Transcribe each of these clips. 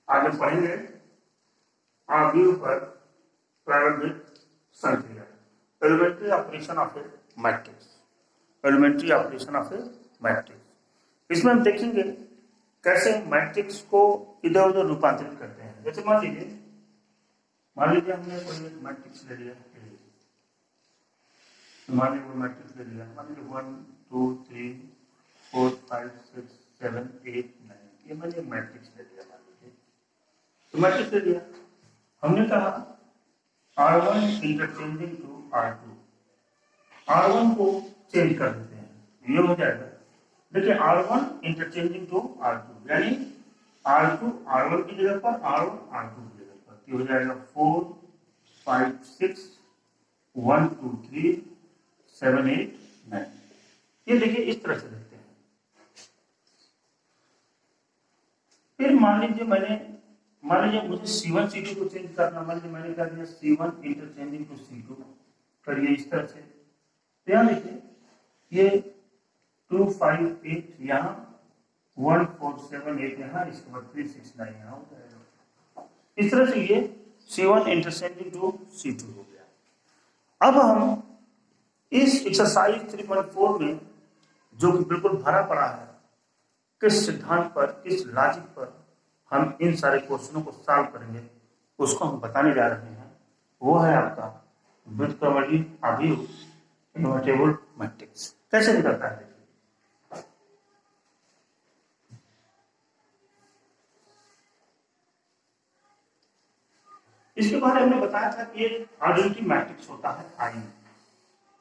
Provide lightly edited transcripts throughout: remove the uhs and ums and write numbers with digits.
आगे पढ़ेंगे आगे पर प्रारंभिक संक्रिया, elementary operation of a matrix, elementary operation of a matrix. इसमें हम देखेंगे कैसे मैट्रिक्स को इधर उधर रूपांतरित करते हैं। जैसे मान लीजिए हमने कोई एक मैट्रिक्स ले लिया, मान लीजिए वो मैट्रिक्स ले लिया, मान लीजिए 1 2 3 4 5 6 7 8 9, ये मैंने एक मैट्रिक्स ले लिया। मान लीजिए तो मैट्रिक्स ले लिया, हमने कहा R1 interchanging to R2, R1 को चेंज कर देते हैं, ये हो जाएगा। देखिए R1 इंटरचेंजिंग टू R2 यानी R2 R1 की जगह पर, R1 R2 की जगह पर, ये हो जाएगा 4 5 6 1 2 3 7 8 9। ये देखिए इस तरह से देखते हैं। फिर मान लीजिए मुझे C1 C2 को चेंज करना, मान लीजिए मैंने कह दिया C1 इंटरचेंजिंग टू C2, करिए इस तरह से। तो यहाँ देखिए ये 2 5 8 यहाँ 1 4 7 8 यहाँ, इसके बाद 3 6 9 यहाँ हो जाएगा। इस तरह से ये C1 इंटरचेंजिंग टू C2 हो गया। अब हम इस एक्सरसाइज 3.4 में जो कि बिल्कुल भरा पड़ा है, किस सिद्धांत पर, किस लॉजिक पर हम इन सारे क्वेश्चनों को सॉल्व करेंगे, उसको हम बताने जा रहे हैं। वो है आपका व्युत्क्रमणीय आव्यूह इनवर्टेबल मैट्रिक्स। कैसे निकलता है देखिए। इसके बारे में हमने बताया था कि एक आइडेंटिटी मैट्रिक्स होता है आई,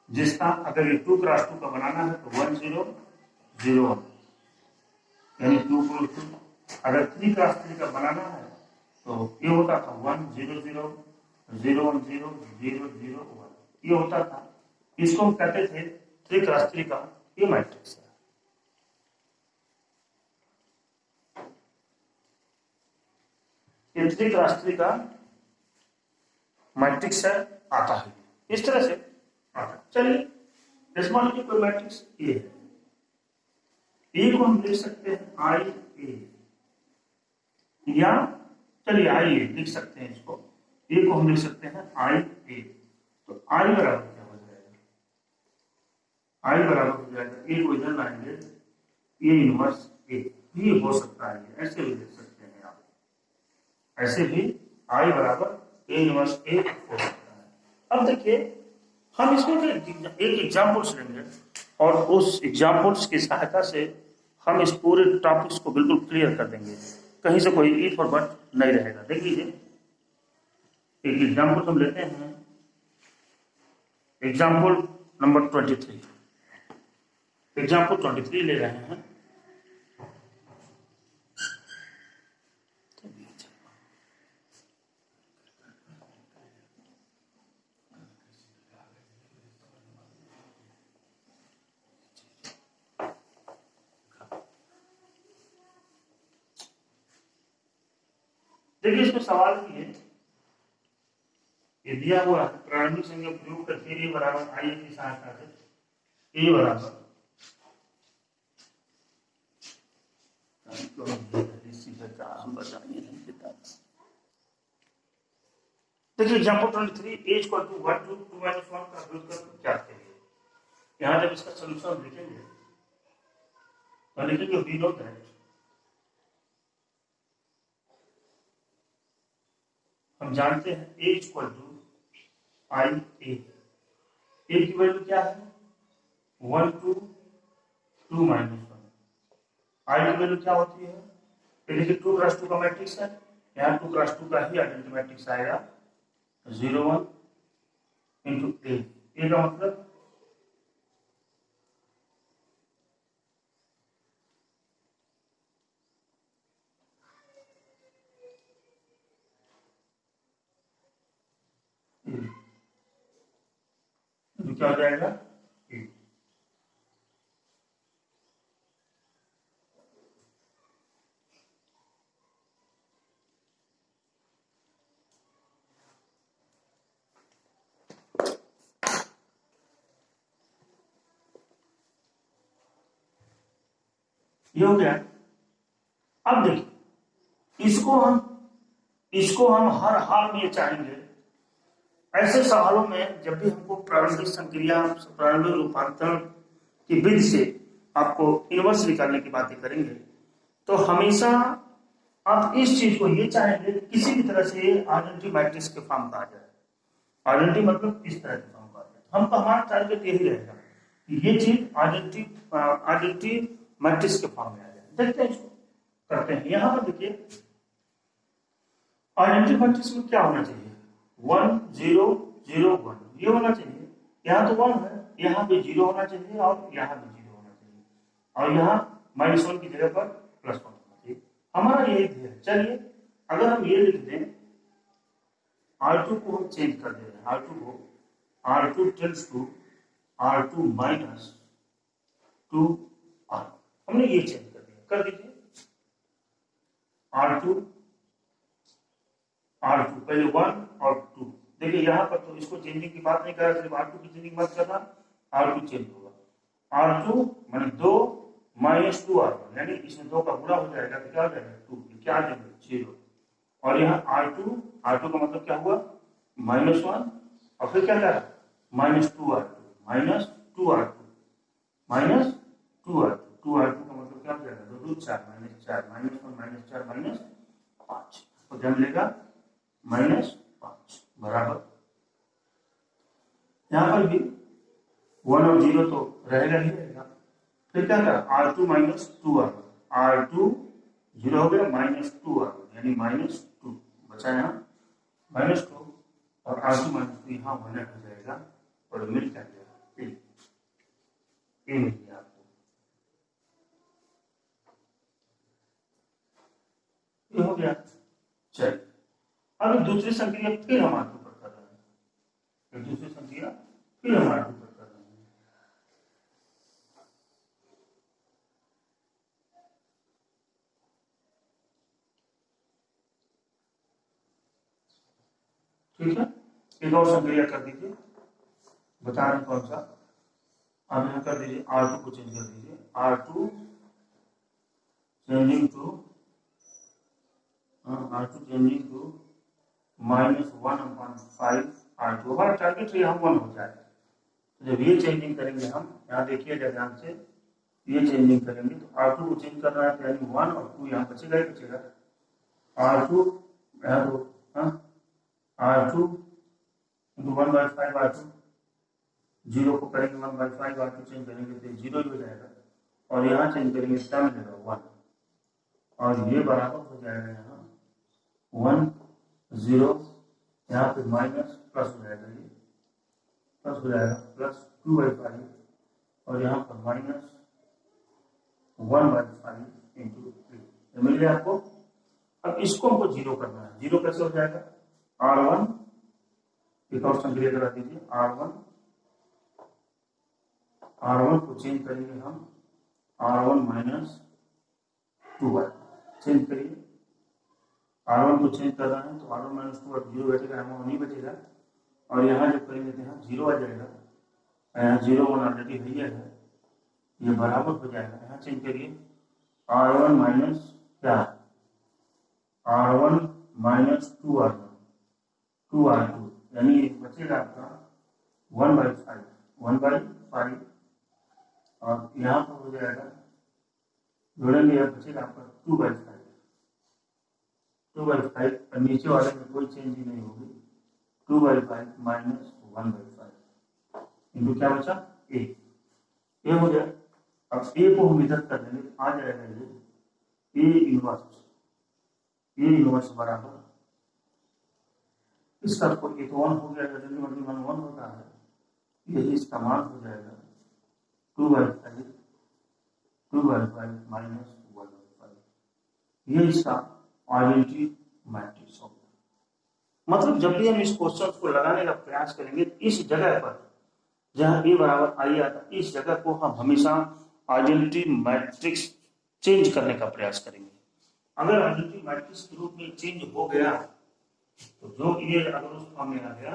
जिसका अगर ये 2 क्रॉस 2 का बनाना है तो 1 0 0 1 यानी 2 क्रॉस 2। अगर 3 क्रॉस 3 का बनाना है तो ये होता था 1 0 0 0 1 0 0 0 1, ये होता था। इसको हम कहते थे 3 क्रॉस 3 का ये मैट्रिक्स है। ये 3 क्रॉस 3 का मैट्रिक्स है, आता है इस तरह से आता। चलिए मान लीजिए कोई मैट्रिक्स ए है, ए को हम लिख सकते हैं आई ए, या चलिए आई ए लिख सकते हैं, इसको ए को हम लिख सकते हैं आई ए। तो आई बराबर क्या हो जाएगा, आई बराबर हो जाएगा, ए को इधर लाएंगे ए इनवर्स ए, ये हो सकता है, ऐसे भी लिख सकते हैं आप, ऐसे भी आई बराबर ए इनवर्स ए हो सकता है। अब देखिए हम इसमें एक एग्जाम्पल्स लेंगे और उस एग्जाम्पल्स की सहायता से हम इस पूरे टॉपिक्स को बिल्कुल क्लियर कर देंगे, कहीं से कोई ईट और बट नहीं रहेगा। देख लीजिए एक एग्जाम्पल हम लेते हैं, एग्जाम्पल नंबर 23, एग्जाम्पल 23 ले रहे हैं। देखिए इसमें सवाल भी है, ये दिया हुआ है प्रारंभिक संख्या प्रयोग करके ए बराबर आई की सहायता से ए बराबर, हम बताएंगे नहीं देता। देखिए example 23 a equal to 1 two 2 1 का व्युत्क्रम ज्ञात करिए। यहां जब इसका सॉल्यूशन लिखेंगे तो लिखेंगे वी नो दैट हम जानते हैं a इक्वल टू आई ए, ए की वैल्यू क्या है 1 2 2 माइनस 1, आई की वैल्यू क्या होती है, देखिए 2 क्रॉस 2 का मैट्रिक्स है, यहाँ 2 क्रॉस 2 का ही आइडेंटिटी मैट्रिक्स आएगा 0 1 इंटू ए, ए का मतलब क्या हो जाएगा ए। ये हो गया। अब देखिए इसको हम इसको हम हर हाल में चाहेंगे। ऐसे सवालों में जब भी हमको प्रारंभिक संक्रिया, प्रारंभिक रूपांतरण की विधि से आपको इनवर्स निकालने की बातें करेंगे, तो हमेशा आप इस चीज को ये चाहेंगे कि किसी भी तरह से आइडेंटिटी मैट्रिक्स के फॉर्म का आ जाए। आइडेंटिटी मतलब इस तरह के फॉर्म का आ जाए। हम तो हमारा टारगेट यही रहेगा कि ये चीज आइडेंटिटी मैट्रिक्स के फॉर्म में आ जाए। देखते हैं इसको करते हैं। यहां पर देखिए आइडेंटिटी मैट्रिक्स में क्या होना चाहिए, 1 0 0 1 ये होना चाहिए। यहाँ तो 1 है, यहाँ भी 0 होना चाहिए और यहाँ भी 0 होना चाहिए, और यहाँ -1 की जगह पर +1 होना चाहिए। हमारा यही ध्येय। चलिए अगर हम ये लिख दें, R2 को हम चेंज कर दे रहे हैं, R2 को R2 tends to R2 minus 2R, हमने ये चेंज कर दिया। कर दीजिए R2 पहले 1 और 2। देखिए यहाँ पर तो इसको चेंजिंग की बात नहीं कर रहा, सिर्फ R2 की चेंजिंग बात कर रहा। R2 चेंज होगा, R2 माने 2 माइनस 2R1, यानी इसमें 2 का गुणा हो जाएगा तो क्या हो जाएगा 2, क्या आ जाएगा 0। और यहाँ R2 का मतलब क्या हुआ -1, और फिर क्या करा -2R2 minus 2R2 minus 2R2 का मतलब क्या हो जाएगा 2 2 4 -4 -1 -4 -5, तो क्या मिलेगा -5 बराबर। यहां पर भी 1 और 0 तो रहेगा ही रहेगा। फिर क्या करा R2 माइनस 2R1, R2 0 हो गया -2R1 यानी -2 बचा यहाँ -2, और R2 -2 यहाँ 1 हो जाएगा और मिल क्या गया ए मिल गया आपको। ये हो गया। चलिए अब दूसरी संक्रिया फिर हम R2 पर कर रहे हैं, दूसरी संक्रिया फिर हम R2 पर कर रहे हैं। ठीक है, एक और संक्रिया कर दीजिए, बता रहे कौन सा। अब यहाँ कर दीजिए R2 को चेंज कर दीजिए, R2 चेंजिंग टू -1/5 R2। हमारा टारगेट यहाँ 1 हो जाए। तो जब ये चेंजिंग करेंगे हम, यहाँ देखिएगा ध्यान से, ये चेंजिंग करेंगे तो R2 को चेंज करना है, यानी 1 और 2 यहाँ बचेगा ही बचेगा। R2 R2 1/5 R2, 0 को करेंगे 1/5 R2 चेंज करेंगे तो 0 ही हो जाएगा, और यहाँ चेंज करेंगे क्या मिलेगा 1, और ये बराबर हो जाएगा यहाँ 1 0, यहाँ पे माइनस प्लस हो जाएगा, ये प्लस हो जाएगा +2/5, और यहाँ पर -1/5 इंटू 3 मिल गया आपको। अब इसको हमको 0 करना है। 0 कैसे हो जाएगा R1, एक और संक्रिया करा दीजिए, R1 को चेंज करेंगे हम R1 - 2y, चेंज करिए। R1 को चेंज कर रहे हैं तो R1 - 2 0 बचेगा, यहाँ 1 नहीं बचेगा, और यहाँ जब करेंगे तो यहाँ 0 आ जाएगा, यहाँ 0 1 ऑलरेडी है, ये बराबर हो जाएगा। यहाँ चेंज करिए R1 माइनस क्या R1 - 2R2 यानी बचेगा आपका 1/5, और यहाँ पर हो जाएगा, जोड़ेंगे यह बचेगा आपका 2/5, और नीचे वाले में कोई चेंज ही नहीं होगी, 2/5 माइनस 1/5 इंटू क्या बचा ए हो गया। अब ए को हम इधर कर देंगे तो आ जाएगा ये ए इनवर्स बराबर, इसका तो 1 हो गया, 1 होता है, यही इसका मान हो जाएगा 2/5 माइनस 1/5, ये इसका आइडेंटिटी मैट्रिक्स होगा। मतलब जब भी हम इस क्वेश्चन को लगाने का प्रयास करेंगे, इस जगह पर जहां ए बराबर आई आता, इस जगह को हम हमेशा आइडेंटिटी मैट्रिक्स चेंज करने का प्रयास करेंगे। अगर आइडेंटिटी मैट्रिक्स के रूप में चेंज हो गया तो जो ये अगर उस फॉर्म में आ गया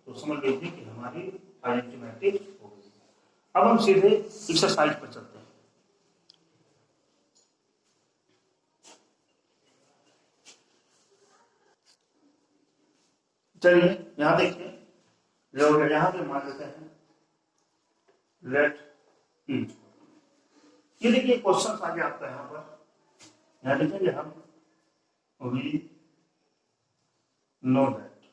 तो समझ लीजिए कि हमारी आइडेंटिटी मैट्रिक्स हो गई। अब हम सीधे एक्सरसाइज पर चलते हैं। चलिए यहाँ देखिए, जो यहाँ पे मान लेते हैं लेट ई। ये देखिए क्वेश्चन आ गया आपका यहाँ पर, यहाँ लिखेंगे हम वी नो दैट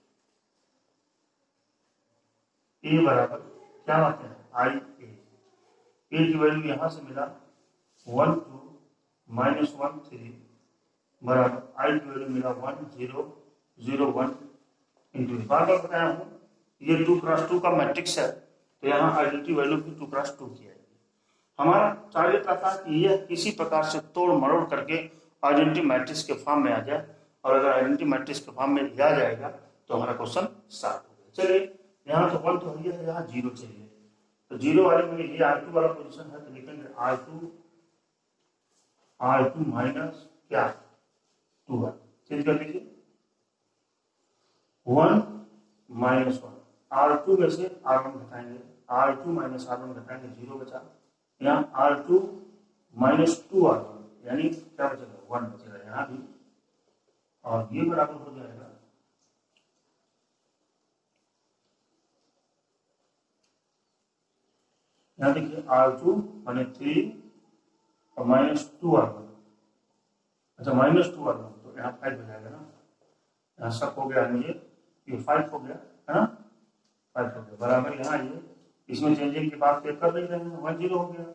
ए बराबर क्या आते हैं आई ए की वैल्यू यहां से मिला 1 2 -1 3 बराबर आई की वैल्यू मिला 1 0 0 1 इंटू। बार बार बताया हूं ये 2 क्रॉस 2 का मैट्रिक्स है, तो यहाँ आइडेंटिटी वैल्यू भी 2 क्रॉस 2 की आएगी। हमारा टारगेट रहता है कि यह किसी प्रकार से तोड़ मरोड़ करके आइडेंटिटी मैट्रिक्स के फॉर्म में आ जाए, और अगर आइडेंटिटी मैट्रिक्स के फॉर्म में आ जाएगा तो हमारा क्वेश्चन सॉल्व हो गया। चलिए यहाँ तो 1 तो है, यहाँ 0 चाहिए, तो 0 वाले में ये R2 वाला पोजीशन है, तो लिखेंगे R2 माइनस क्या 2 चेंज कर लीजिए 1 -1 R2 में से R1 घटाएंगे, R2 माइनस R1 घटाएंगे 0 बचा, यहाँ R2 माइनस 2 R1 यानी क्या बचेगा 1 बचेगा यहाँ भी, और ये बराबर हो जाएगा यहाँ देखिए R2 माने 3 और -2 R1, अच्छा -2 R1 तो यहाँ 5 हो जाएगा ना, यहाँ सब हो गया मुझे, ये 5 हो गया है ना, 5 हो गया बराबर, यहाँ ये इसमें चेंजिंग की बात कर नहीं रहे हैं, 1 0 हो गया,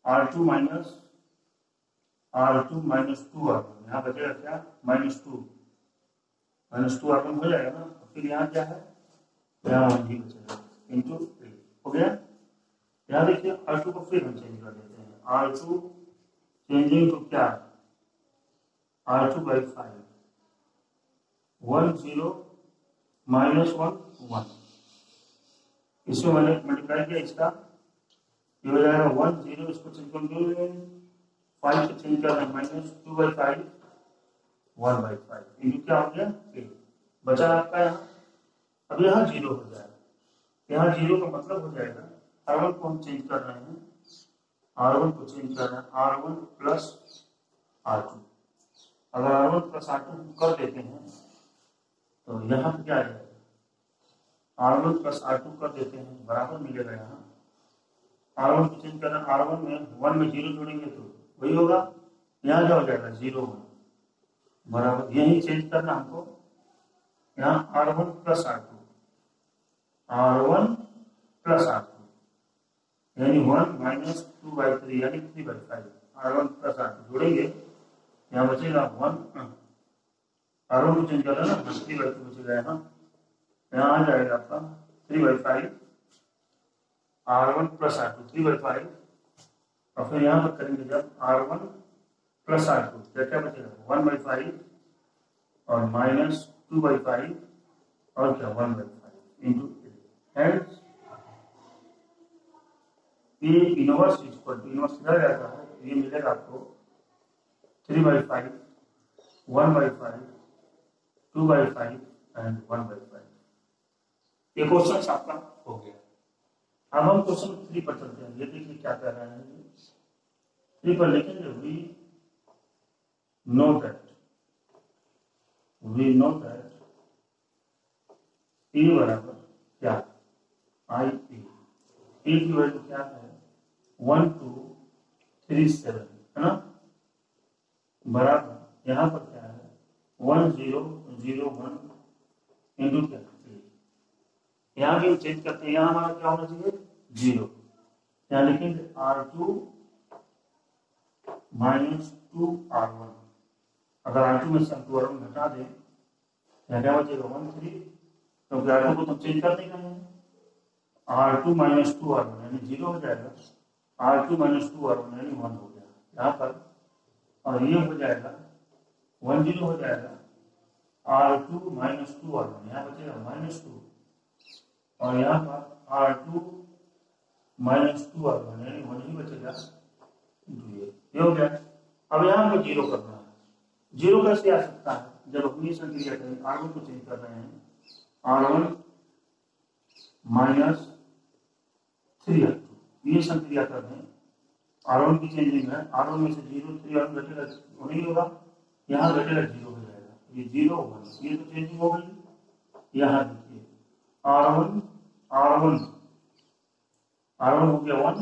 R2 माइनस -2 R1 यहाँ बचेगा क्या -2 R1 हो जाएगा ना, तो फिर यहाँ क्या है, यहाँ 1 ही बचेगा इंटू 3 हो गया। यहाँ देखिए R2 को फिर हम चेंज कर देते हैं, R2 चेंजिंग टू क्या R2 by 5 1 0 -1 1, इसमें मैंने मल्टीप्लाई किया, इसका ये हो जाएगा 1 0, इसको चेंज कर 5 से चेंज करना -2 by 5 1 by 5 इंटू क्या हो गया 8 बचा आपका यहाँ। अब यहाँ 0 हो जाएगा, यहाँ 0 का मतलब हो जाएगा R1 को हम चेंज कर रहे हैं, R1 को चेंज कर रहे हैं R1 प्लस R2, अगर R1 प्लस R2 कर देते हैं तो यहाँ पे क्या आ जाएगा R1 प्लस R2 कर देते हैं बराबर मिलेगा, यहाँ R1 को चेंज करना, R1 में 1 में 0 जोड़ेंगे तो वही होगा, यहाँ क्या हो जाएगा 0 1 बराबर, यही चेंज करना हमको, यहाँ R1 प्लस R2 यानी 1 -2 by 3 यानी 3 by 5 R1 प्लस R2 जोड़ेंगे, यहाँ बचेगा 1 R1 को चेंज कर रहे ना 3 by 2 बचेगा, यहाँ आ जाएगा आपका 3 by 5 R1 plus R2 3 by 5, और फिर यहाँ पर करेंगे जब R1 प्लस R2 क्या बचेगा 1 by 5 और -2 by 5 और क्या 1 by 5 इंटू 3, ये इनवर्स इनवर्स किधर जाता है, ये मिलेगा आपको 3 by 5 1 by 5 2 by 5 and 1 by 5। ये क्वेश्चन आपका हो गया। अब हम क्वेश्चन 3 पर चलते हैं, ये देखिए क्या कह रहे हैं, 3 पर लिखेंगे वी नो दैट ए बराबर क्या आई ए की वैल्यू क्या है 1 2 3 7 है ना, बराबर यहाँ पर क्या है 1 0 0 1 इंटू क्या यहाँ भी हम चेंज करते हैं, यहाँ हमारा क्या होना चाहिए 0, यहाँ लिखेंगे R2 -2 R1, अगर R2 में से हम 2 R1 घटा दें यहाँ क्या बचेगा 1 3, क्योंकि R2 को तो चेंज कर नहीं रहे हैं, R2 -2 R1 यानी 0 हो जाएगा, R2 -2 R1 यानी 1 हो गया यहाँ पर, और ये हो जाएगा 1 0 हो जाएगा R2 -2 R1 यहाँ बचेगा -2, और यहाँ पर R2 -2 R1 यानी 1 ही बचेगा, ये हो गया। अब यहाँ पर 0 करना है, 0 कैसे आ सकता है, जब अपनी संक्रिया करें R1 को चेंज कर रहे हैं R1 -3 R2, ये संक्रिया कर रहे हैं R1 की चेंजिंग है, R1 में से 0 3 R1 घटेगा नहीं होगा, यहाँ घटेगा 0 हो जाएगा, ये 0 1 ये तो चेंजिंग हो गई, यहाँ देखिए R1 R1 R1 हो गया 1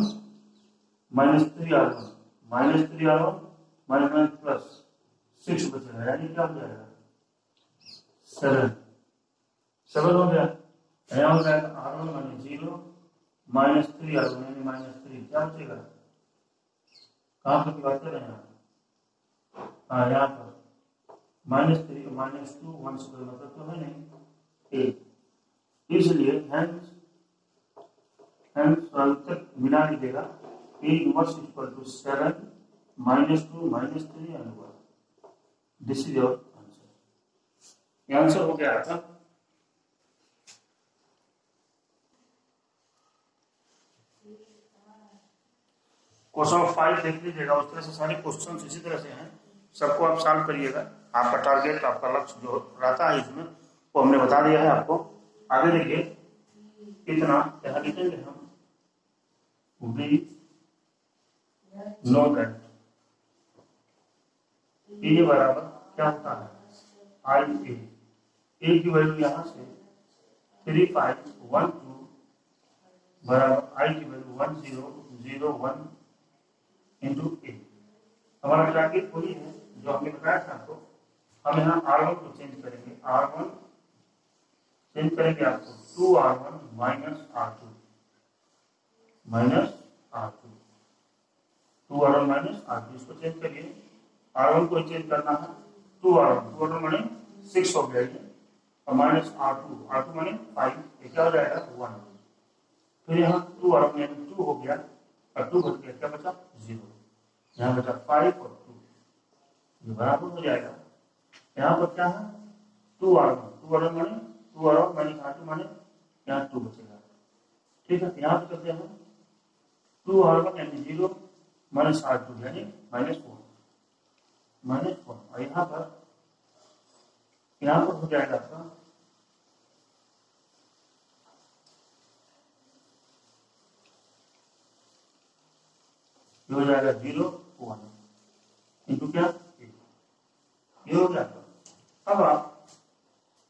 -3R1 -3R1 माइनस प्लस 6 बचेगा, यानी क्या हो जाएगा 7 हो गया। यहाँ हो जाएगा R1 माइनस 0 -3R1 यानी -3, क्या बचेगा, कहाँ पर बात कर रहे हैं आप, हाँ यहाँ पर -3 -2 1 से कोई मतलब तो है नहीं 8, इसलिए हैंस उत्तर मिला दीजिएगा A inverse equal to 7 -2 -3 and 1। This is your answer. ये आंसर हो गया था। क्वेश्चन 5 देख लीजिएगा, उस तरह से सारे क्वेश्चन इसी तरह से हैं, सबको आप सॉल्व करिएगा। आपका टारगेट, आपका लक्ष्य जो रहता है इसमें वो हमने बता दिया है आपको। आगे देखिए कितना यहाँ लिखेंगे हम, वी नो दैट ए बराबर क्या होता है आई ए की वैल्यू यहाँ से 3512 बराबर आई की वैल्यू 1001 इंटू ए। हमारा टारगेट वही है जो हमने बताया था आपको। हम यहाँ R1 को चेंज करेंगे, R1 चेंज करेंगे आपको 2R1 minus R2 2R1 minus R2, इसको चेंज करिए। R1 को चेंज करना है 2R1 माने 6 हो गया ये, और माइनस R2 माने 5, ये क्या हो जाएगा 1। फिर यहाँ 2R1 यानी 2 हो गया और 2 बच गया, क्या बचा 0, यहाँ बचा 5 और 2, ये बराबर हो जाएगा। यहाँ पर क्या है 2R1 माने 2R1 माइनस R2 माने यहाँ 2 बचेगा, ठीक है। यहाँ पे करते हैं 2R1 यानी 0 माइनस R2 यानी -4 और यहाँ पर हो जाएगा आपका ये हो जाएगा 0 1 इंटू क्या ये हो गया। अब आप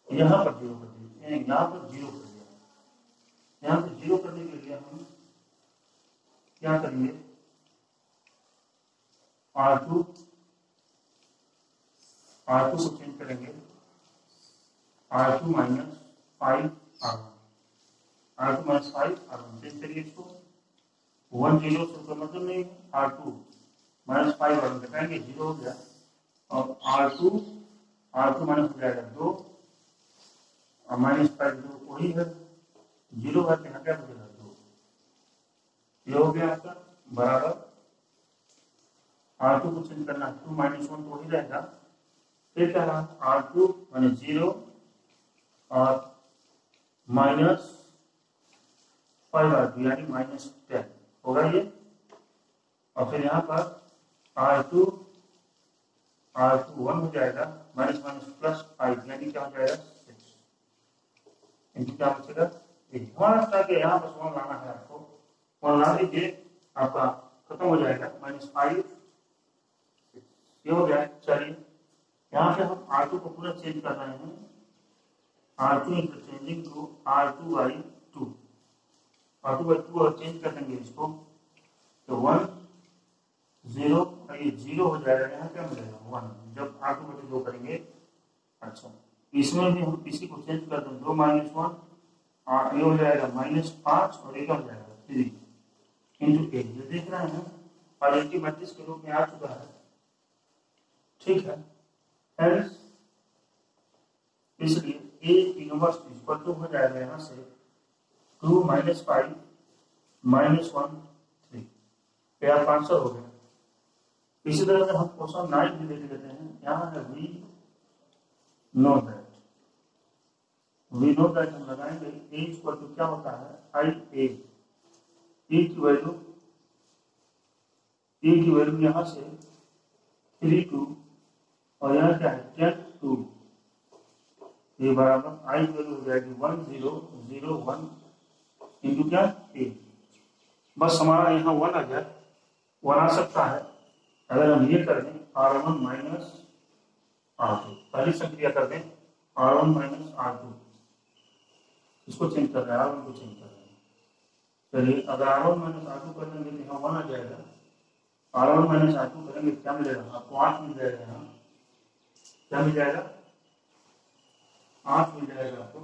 यहाँ पर 0 कर दीजिए, यहाँ पर 0 कर दिया, यहाँ पर 0 करने के लिए हम क्या करेंगे R2 को चेंज करेंगे R2 माइनस 5R1 चेंज करिए इसको 1 0 से तो मतलब नहीं, R2 माइनस 5R1 घटाएंगे 0 हो गया, और R2 माइनस हो जाएगा 2 और माइनस 5 2 वही है 0 है, यहाँ क्या बचेगा 2, ये हो गया आपका बराबर। R2 को चेंज करना 2 माइनस 1 तो वही रहेगा, फिर क्या रहा R2 माने 0 और माइनस 5R2 यानी -10 होगा ये, और फिर यहाँ पर R2 1 हो जाएगा माइनस प्लस 5 यानी क्या हो जाएगा 6 इनकी क्या बचेगा 8। हमारा टारगेट यहाँ पर 1 लाना है आपको, 1 ला लीजिए आपका खत्म हो जाएगा -5 ये हो गया। चलिए यहाँ पे हम R2 को पूरा चेंज कर रहे हैं, R2 इंटरचेंजिंग टू R2/2 और चेंज कर देंगे इसको, तो 1 0 और ये 0 हो जाएगा, यहाँ क्या मिलेगा 1 जब R2/2 करेंगे। अच्छा इसमें भी हम इसी को चेंज कर दें 2 माइनस 1 और ये हो जाएगा -5 और ये क्या हो जाएगा 3 इंटू 8। ये देख रहे हैं पॉजिटिव मैट्रिक्स के रूप में आ चुका है, ठीक है। इसलिए A इनवर्स इक्वल टू हो जाएगा यहाँ से 2 माइनस 5 माइनस 1 3, ये आपका आंसर हो गया। इसी तरह से हम क्वेश्चन 9 भी देख लेते हैं। यहाँ है वी नो दैट हम लगाएंगे A इक्वल टू क्या होता है आई ए, E की वैल्यू यहाँ से 3 2 और यहाँ क्या है 10 2, ये बराबर आई की वैल्यू हो जाएगी 1 0 0 1 इंटू क्या ए। बस हमारा यहाँ 1 आ गया, 1 आ सकता है अगर हम ये कर दें R1 माइनस R2, पहली संक्रिया कर दें R1 माइनस R2 इसको चेंज कर रहे हैं, R1 को चेंज कर रहे हैं। चलिए अगर R1 माइनस R2 कर देंगे तो यहाँ 1 आ जाएगा। R1 माइनस R2 करेंगे क्या मिलेगा आपको? 8 मिल जाएगा। यहाँ क्या मिल जाएगा? 8 मिल जाएगा आपको।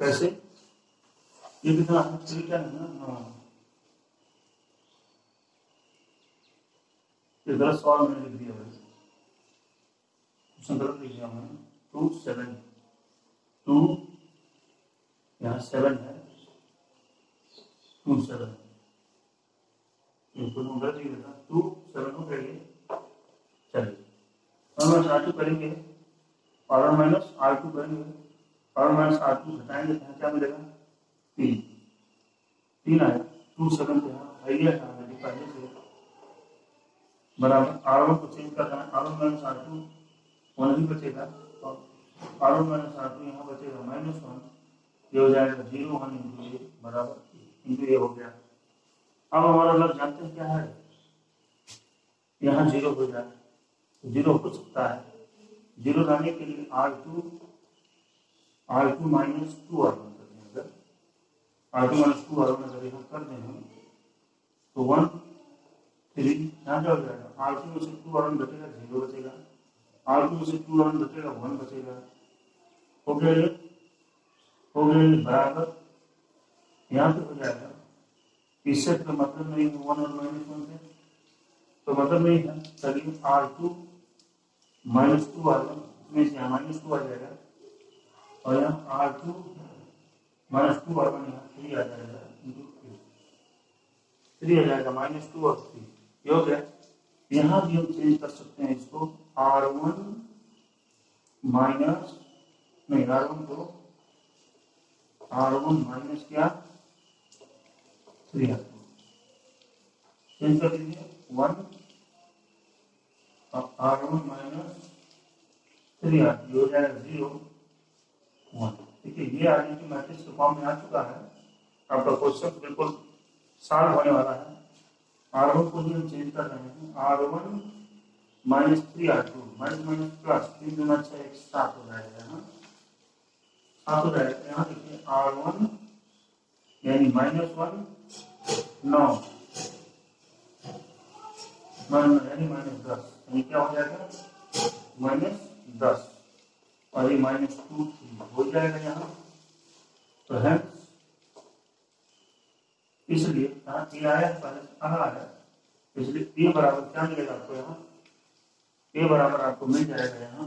कैसे? ये कितना तरीका नहीं ना। हाँ, ये गलत सवाल मैंने लिख दिया भाई, उसने गलत लिख दिया मैंने। 2 7 2 यहाँ 7 है, 2 7 इनको गलत लिख देता। 2 7 को करिए। चलिए R2 करेंगे, R1 माइनस R2 करेंगे, R1 माइनस R2 घटाएंगे तो क्या मिलेगा? 3 3 आया। 2 7 तो यहाँ आइडिया था मेरे पहले से बराबर। R1 को चेंज करना है, R1 माइनस R2 1 ही बचेगा, और R1 माइनस R2 यहाँ बचेगा -1, ये हो जाएगा 0 1 इंटू ए बराबर इंटू ए हो गया। अब हमारा लग जानते हैं क्या है, यहाँ 0 हो जाए तो 0 हो सकता है। 0 लाने के लिए R2 माइनस 2R1 करते हैं। अगर R2 माइनस 2R1 अगर यहाँ कर दें तो 1 3 यहाँ क्या हो जाएगा? R2 में से 2R1 बचेगा, 0 बचेगा। R2 में से 2R1 बचेगा, 1 बचेगा। हो गया ये, हो गया ये बराबर यहाँ पे हो जाएगा। इससे तो मतलब नहीं है 1 और -1 से तो मतलब नहीं है। चलिए R2 माइनस 2R1 में से यहाँ -2 आ जाएगा, और यहाँ R2 माइनस 2R1 यहाँ 3 आ जाएगा, 3 आ जाएगा, -2 और 3 ये हो गया। यहाँ भी हम चेंज कर सकते हैं इसको, R1 माइनस नहीं, R1 को R1 माइनस क्या 3 चेंज कर दीजिए 1 R1 माइनस 3 हो जाएगा 0 1। देखिए ये आइडेंटिटी मैट्रिक्स के फॉर्म में आ चुका है। आपका क्वेश्चन बिल्कुल सॉल्व होने वाला है। R1 को भी हम चेंज कर रहे हैं, R1 minus 3R2 minus plus 3 गुना 6 1 7 हो जाएगा। यहाँ 7 हो जाएगा। यहाँ देखिए R1 यानी -1 9 यानी -10, यानी क्या हो जाएगा? -10, और ये -2 3 हो जाएगा यहाँ। तो है इसलिए यहाँ ए आया पहले आ रहा है, इसलिए ए बराबर क्या मिलेगा आपको? यहाँ ए बराबर आपको मिल जाएगा यहाँ